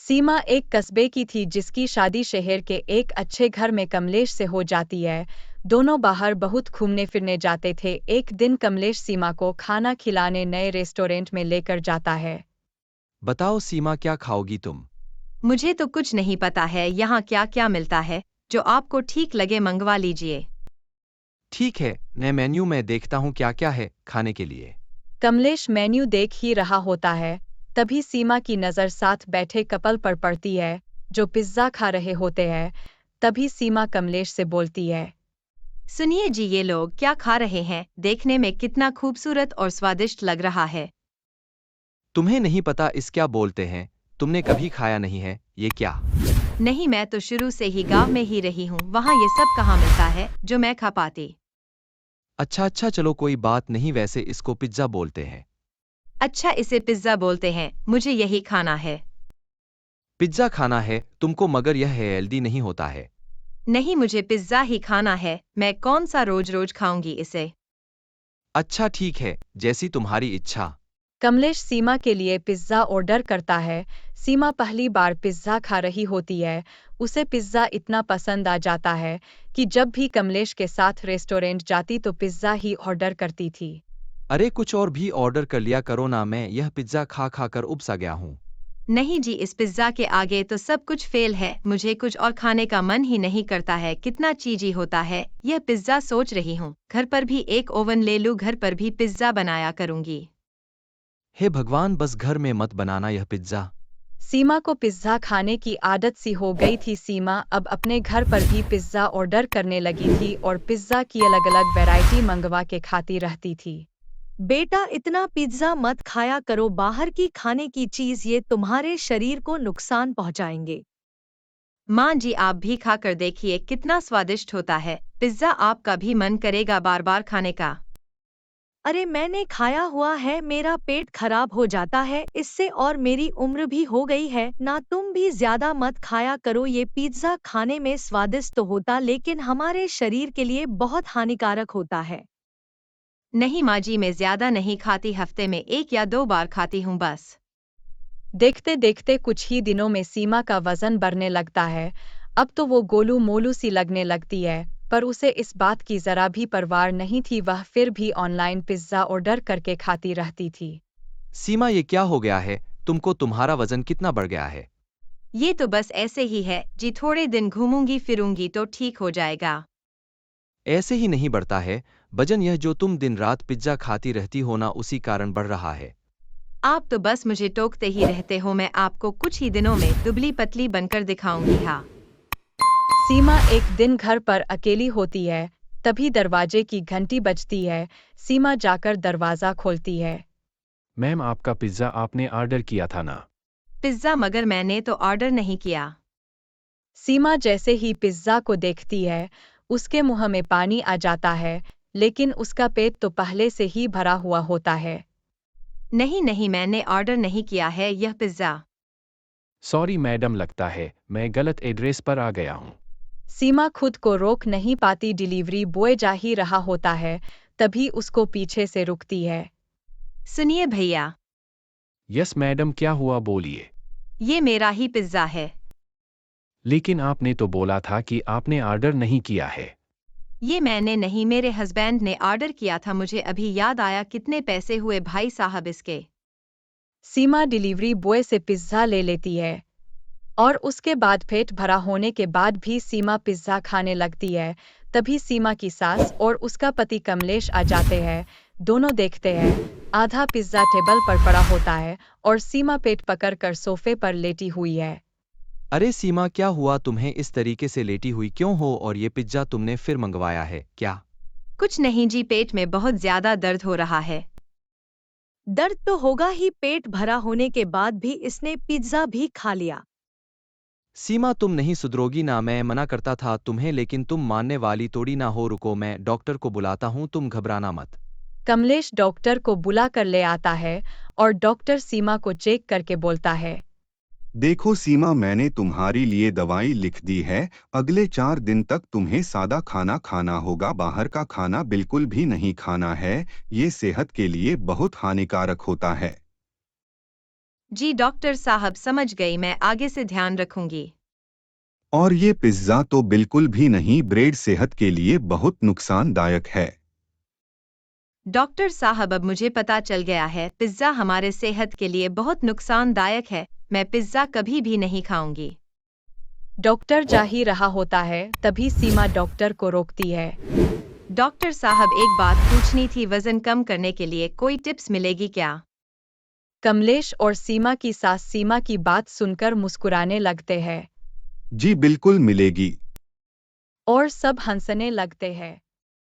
सीमा एक कस्बे की थी जिसकी शादी शहर के एक अच्छे घर में कमलेश से हो जाती है। दोनों बाहर बहुत घूमने फिरने जाते थे। एक दिन कमलेश सीमा को खाना खिलाने नए रेस्टोरेंट में लेकर जाता है। बताओ सीमा, क्या खाओगी तुम? मुझे तो कुछ नहीं पता है यहाँ क्या क्या मिलता है। जो आपको ठीक लगे मंगवा लीजिए। ठीक है, मैं मेन्यू में देखता हूँ क्या क्या है खाने के लिए। कमलेश मेन्यू देख ही रहा होता है, तभी सीमा की नज़र साथ बैठे कपल पर पड़ती है, जो पिज्ज़ा खा रहे होते हैं। तभी सीमा कमलेश से बोलती है। सुनिए जी, ये लोग क्या खा रहे हैं? देखने में कितना खूबसूरत और स्वादिष्ट लग रहा है। तुम्हें नहीं पता इस क्या बोलते हैं? तुमने कभी खाया नहीं है ये क्या? नहीं, मैं तो शुरू से ही गांव में ही रही हूँ, वहाँ ये सब कहाँ मिलता है जो मैं खा पाती। अच्छा अच्छा, चलो कोई बात नहीं, वैसे इसको पिज्ज़ा बोलते हैं। अच्छा, इसे पिज्ज़ा बोलते हैं, मुझे यही खाना है। पिज्ज़ा खाना है तुमको, मगर यह हेल्दी नहीं होता है। नहीं, मुझे पिज्ज़ा ही खाना है, मैं कौन सा रोज रोज खाऊंगी इसे। अच्छा ठीक है, जैसी तुम्हारी इच्छा। कमलेश सीमा के लिए पिज्ज़ा ऑर्डर करता है। सीमा पहली बार पिज्ज़ा खा रही होती है। उसे पिज्ज़ा इतना पसंद आ जाता है कि जब भी कमलेश के साथ रेस्टोरेंट जाती तो पिज्ज़ा ही ऑर्डर करती थी। अरे कुछ और भी ऑर्डर कर लिया करो ना, मैं यह पिज्ज़ा खा खा कर उब सा गया हूँ। नहीं जी, इस पिज्ज़ा के आगे तो सब कुछ फेल है, मुझे कुछ और खाने का मन ही नहीं करता है, कितना चीजी होता है यह पिज्ज़ा। सोच रही हूँ घर पर भी एक ओवन ले लूँ, घर पर भी पिज्ज़ा बनाया करूँगी। हे भगवान, बस घर में मत बनाना यह पिज्ज़ा। सीमा को पिज्ज़ा खाने की आदत सी हो गई थी। सीमा अब अपने घर पर भी पिज्ज़ा ऑर्डर करने लगी थी और पिज्ज़ा की अलग-अलग वैरायटी मंगवा के खाती रहती थी। बेटा, इतना पिज्जा मत खाया करो, बाहर की खाने की चीज ये तुम्हारे शरीर को नुकसान पहुंचाएंगे। माँ जी, आप भी खा कर देखिए कितना स्वादिष्ट होता है पिज्ज़ा, आपका भी मन करेगा बार बार खाने का। अरे मैंने खाया हुआ है, मेरा पेट खराब हो जाता है इससे, और मेरी उम्र भी हो गई है ना। तुम भी ज्यादा मत खाया करो, ये पिज्जा खाने में स्वादिष्ट तो होता लेकिन हमारे शरीर के लिए बहुत हानिकारक होता है। नहीं माँ जी, मैं ज्यादा नहीं खाती, हफ्ते में 1 या 2 बार खाती हूँ बस। देखते देखते कुछ ही दिनों में सीमा का वजन बढ़ने लगता है। अब तो वो गोलू मोलू सी लगने लगती है, पर उसे इस बात की जरा भी परवाह नहीं थी। वह फिर भी ऑनलाइन पिज्जा ऑर्डर करके खाती रहती थी। सीमा, ये क्या हो गया है तुमको? तुम्हारा वजन कितना बढ़ गया है? ये तो बस ऐसे ही है जी, थोड़े दिन घूमूंगी फिरूंगी तो ठीक हो जाएगा। ऐसे ही नहीं बढ़ता है वजन, यह जो तुम दिन रात पिज्जा खाती रहती हो ना, उसी कारण बढ़ रहा है। आप तो बस मुझे टोकते ही रहते हो, मैं आपको कुछ ही दिनों में दुबली पतली बनकर दिखाऊंगी। हाँ। सीमा एक दिन घर पर अकेली होती है, तभी दरवाजे की घंटी बजती है। सीमा जाकर दरवाजा खोलती है। मैम, आपका पिज्ज़ा आपने ऑर्डर किया था ना? पिज्ज़ा? मगर मैंने तो ऑर्डर नहीं किया। सीमा जैसे ही पिज्जा को देखती है, उसके मुंह में पानी आ जाता है, लेकिन उसका पेट तो पहले से ही भरा हुआ होता है। नहीं नहीं, मैंने ऑर्डर नहीं किया है यह पिज्ज़ा। सॉरी मैडम, लगता है मैं गलत एड्रेस पर आ गया हूँ। सीमा खुद को रोक नहीं पाती, डिलीवरी बॉय जा ही रहा होता है, तभी उसको पीछे से रुकती है। सुनिए भैया, यस मैडम, क्या हुआ बोलिए। ये मेरा ही पिज्ज़ा है। लेकिन आपने तो बोला था कि आपने ऑर्डर नहीं किया है। ये मैंने नहीं, मेरे हस्बैंड ने ऑर्डर किया था, मुझे अभी याद आया। कितने पैसे हुए भाई साहब इसके? सीमा डिलीवरी बॉय से पिज्जा ले लेती है और उसके बाद पेट भरा होने के बाद भी सीमा पिज्जा खाने लगती है। तभी सीमा की सास और उसका पति कमलेश आ जाते हैं। दोनों देखते हैं, आधा पिज्जा टेबल पर पड़ा होता है और सीमा पेट पकड़कर सोफे पर लेटी हुई है। अरे सीमा, क्या हुआ तुम्हें? इस तरीके से लेटी हुई क्यों हो? और ये पिज्जा तुमने फिर मंगवाया है क्या? कुछ नहीं जी, पेट में बहुत ज्यादा दर्द हो रहा है। दर्द तो होगा ही, पेट भरा होने के बाद भी इसने पिज्जा भी खा लिया। सीमा, तुम नहीं सुधरोगी ना, मैं मना करता था तुम्हें, लेकिन तुम मानने वाली तोड़ी ना हो। रुको, मैं डॉक्टर को बुलाता हूँ, तुम घबराना मत। कमलेश डॉक्टर को बुला कर ले आता है और डॉक्टर सीमा को चेक करके बोलता है। देखो सीमा, मैंने तुम्हारी लिए दवाई लिख दी है। अगले 4 दिन तक तुम्हें सादा खाना खाना होगा, बाहर का खाना बिल्कुल भी नहीं खाना है। ये सेहत के लिए बहुत हानिकारक होता है। जी डॉक्टर साहब, समझ गई, मैं आगे से ध्यान रखूंगी। और ये पिज्जा तो बिल्कुल भी नहीं, ब्रेड सेहत के लिए बहुत नुकसानदायक है। डॉक्टर साहब, अब मुझे पता चल गया है, पिज्जा हमारे सेहत के लिए बहुत नुकसानदायक है। मैं पिज्जा कभी भी नहीं खाऊंगी। डॉक्टर जा ही रहा होता है, तभी सीमा डॉक्टर को रोकती है। डॉक्टर साहब, एक बात पूछनी थी, वजन कम करने के लिए कोई टिप्स मिलेगी क्या? कमलेश और सीमा की सास सीमा की बात सुनकर मुस्कुराने लगते हैं जी बिल्कुल मिलेगी। और सब हंसने लगते हैं।